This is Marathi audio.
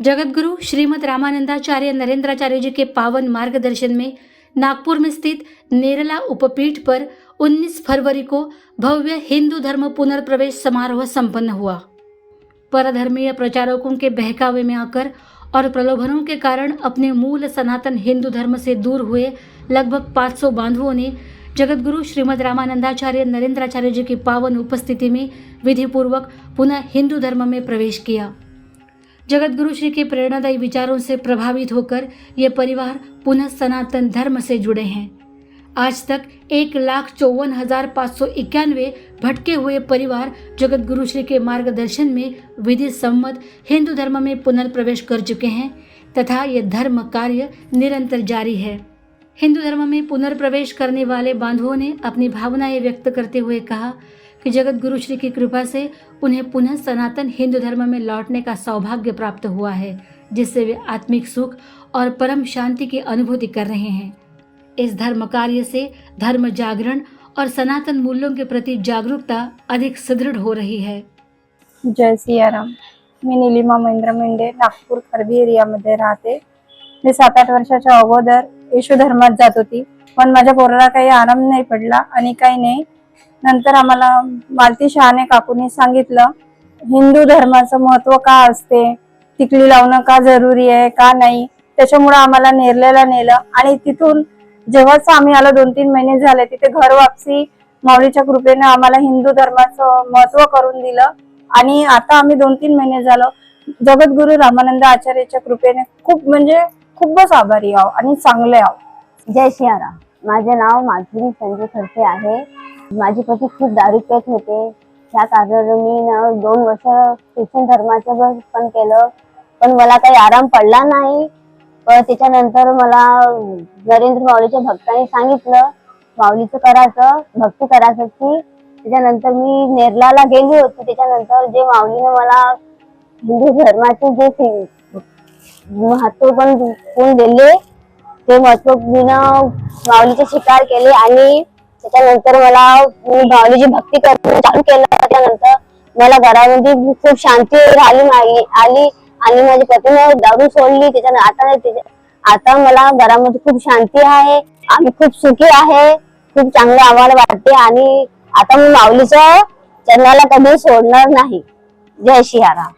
जगतगुरु श्रीमद रामानंदाचार्य नरेंद्राचार्य जी के पावन मार्गदर्शन में नागपुर में स्थित नेरला उपपीठ पर 19 फरवरी को भव्य हिंदू धर्म पुनर्प्रवेश समारोह संपन्न हुआ। परधर्मीय प्रचारकों के बहकावे में आकर और प्रलोभनों के कारण अपने मूल सनातन हिंदू धर्म से दूर हुए लगभग 500 बांधवों ने जगतगुरु श्रीमद रामानंदाचार्य नरेंद्राचार्य जी की पावन उपस्थिति में विधिपूर्वक पुनः हिंदू धर्म में प्रवेश किया। जगतगुरु श्री के प्रेरणादायी विचारों से प्रभावित होकर ये परिवार पुनः सनातन धर्म से जुड़े हैं। आज तक 1,54,591 भटके हुए परिवार जगतगुरु श्री के मार्गदर्शन में विधि सम्मत हिंदू धर्म में पुनर्प्रवेश कर चुके हैं तथा ये धर्म कार्य निरंतर जारी है। हिंदू धर्म में पुनर्प्रवेश करने वाले बांधवों ने अपनी भावनाएं व्यक्त करते हुए कहा कि जगतगुरु श्री की कृपा से उन्हें पुनः सनातन हिंदू धर्म में लौटने का सौभाग्य प्राप्त हुआ है, जिससे वे आत्मिक सुख और परम शांति की अनुभूति कर रहे हैं। इस धर्म कार्य से धर्म जागरण और सनातन मूल्यों के प्रति जागरूकता अधिक सुदृढ़ हो रही है। जय सियाराम। मी नीलिमा महेंद्र मेंढे नागपूर खरबी एरियामध्ये राहते। मी 7-8 वर्षाच्या अगोदर येशू धर्मात जात होती, पण माझ्या पोराला काही आराम नाही पडला आणि काही नाही। नंतर आम्हाला मालती शहाणे काकूंनी सांगितलं हिंदू धर्माचं महत्त्व का असते, टिकली लावणं का जरुरी आहे का नाही। त्याच्यामुळे आम्हाला नेरलेला नेलं आणि तिथून जेव्हाच आम्ही आलो 2-3 महिने झाले तिथे घर वापसी माऊलीच्या कृपेने आम्हाला हिंदू धर्माचं महत्त्व करून दिलं आणि आता आम्ही 2-3 महिने झालो जगतगुरु रामानंद आचार्याच्या कृपेने खूपच आभारी आहो आणि चांगले आहो। जय सियाराम। माझे नाव माधुरी संजय खडसे आहे। माझे पती खूप दारू पित होते, त्या कारणाने मी 2 वर्ष ख्रिश्चन धर्माचं पण केलं, पण मला काही आराम पडला नाही। पण त्याच्यानंतर मला नरेंद्र माऊलीच्या भक्तांनी सांगितलं माऊलीचं करायचं, भक्ती करायची। त्याच्यानंतर मी नेरलाला गेली होती। त्याच्यानंतर जे माऊलीने मला हिंदू धर्माचे जे महत्व पण दिले ते महत्व मी माऊलीचे स्वीकार केले आणि त्याच्यानंतर मला माऊलीची भक्ती करणं चालू केलं। त्यानंतर मला घरामध्ये खूप शांती आली आणि माझ्या पतीने दारू सोडली। त्याच्यानंतर आता मला घरामध्ये खूप शांती आहे, आम्ही खूप सुखी आहे, खूप चांगलं आम्हाला वाटते आणि आता मी माऊलीच्या चरणाला कधी सोडणार नाही। जय सियाराम।